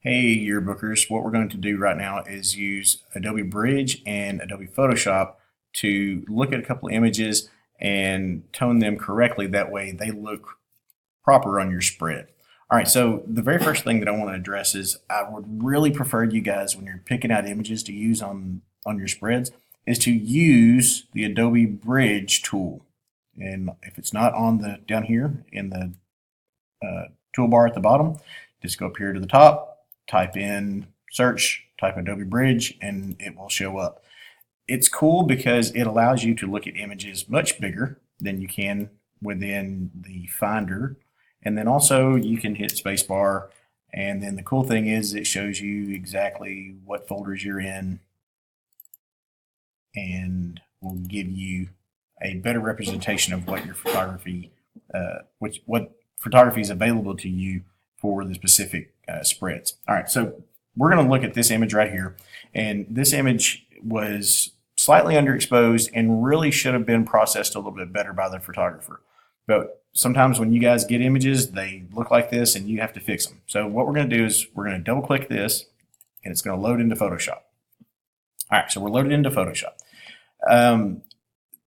Hey yearbookers, what we're going to do right now is use Adobe Bridge and Adobe Photoshop to look at a couple of images and tone them correctly. That way they look proper on your spread. All right, so the very first thing that I want to address is I would really prefer you guys, when you're picking out images to use on your spreads, is to use the Adobe Bridge tool. And if it's not on the down here in the toolbar at the bottom, just go up here to the top, type in search, type Adobe Bridge, and it will show up. It's cool because it allows you to look at images much bigger than you can within the Finder. And then also you can hit spacebar. And then the cool thing is it shows you exactly what folders you're in and will give you a better representation of what your photography, what photography is available to you for the specific spreads. All right, so we're going to look at this image right here. And this image was slightly underexposed and really should have been processed a little bit better by the photographer. But sometimes when you guys get images, they look like this and you have to fix them. So what we're going to do is we're going to double click this and it's going to load into Photoshop. All right, so we're loaded into Photoshop.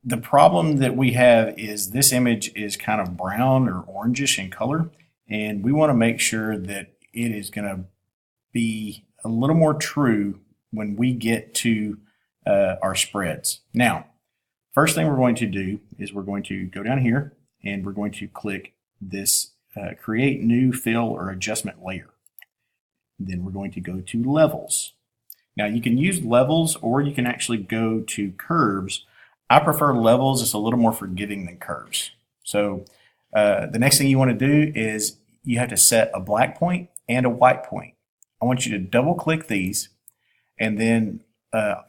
The problem that we have is this image is kind of brown or orangish in color, and we want to make sure that it is going to be a little more true when we get to our spreads. Now, first thing we're going to do is we're going to go down here and we're going to click this create new fill or adjustment layer. Then we're going to go to levels. Now you can use levels or you can actually go to curves. I prefer levels. It's a little more forgiving than curves. So the next thing you want to do is you have to set a black point and a white point. I want you to double click these, and then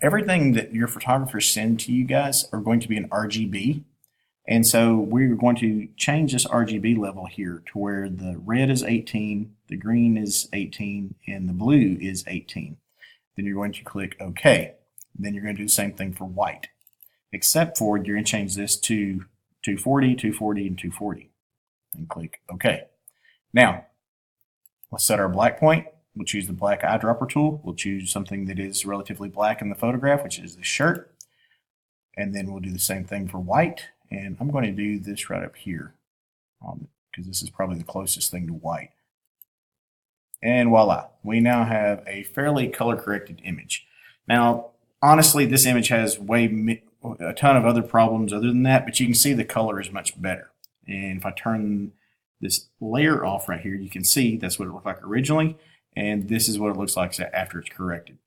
everything that your photographers send to you guys are going to be an RGB. And so we're going to change this RGB level here to where the red is 18, the green is 18, and the blue is 18. Then you're going to click OK. Then you're going to do the same thing for white, except for you're going to change this to 240, 240, and 240. And click OK. Now, let's set our black point. We'll choose the black eyedropper tool. We'll choose something that is relatively black in the photograph, which is the shirt. And then we'll do the same thing for white. And I'm going to do this right up here because this is probably the closest thing to white. And voila, we now have a fairly color corrected image. Now, honestly, this image has a ton of other problems other than that, but you can see the color is much better. And if I turn this layer off right here, you can see that's what it looked like originally, and this is what it looks like after it's corrected.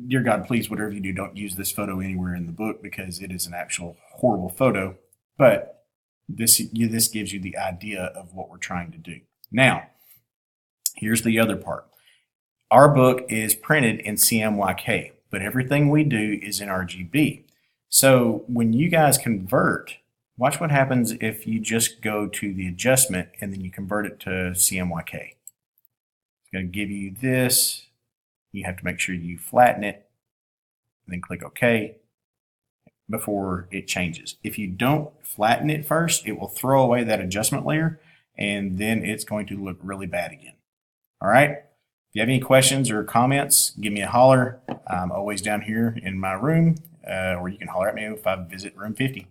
Dear God, please, whatever you do, don't use this photo anywhere in the book because it is an actual horrible photo, but this gives you the idea of what we're trying to do. Now, here's the other part. Our book is printed in CMYK, but everything we do is in RGB. So when you guys convert, watch what happens if you just go to the adjustment and then you convert it to CMYK. It's going to give you this. You have to make sure you flatten it and then click OK before it changes. If you don't flatten it first, it will throw away that adjustment layer and then it's going to look really bad again. All right. If you have any questions or comments, give me a holler. I'm always down here in my room, or you can holler at me if I visit room 50.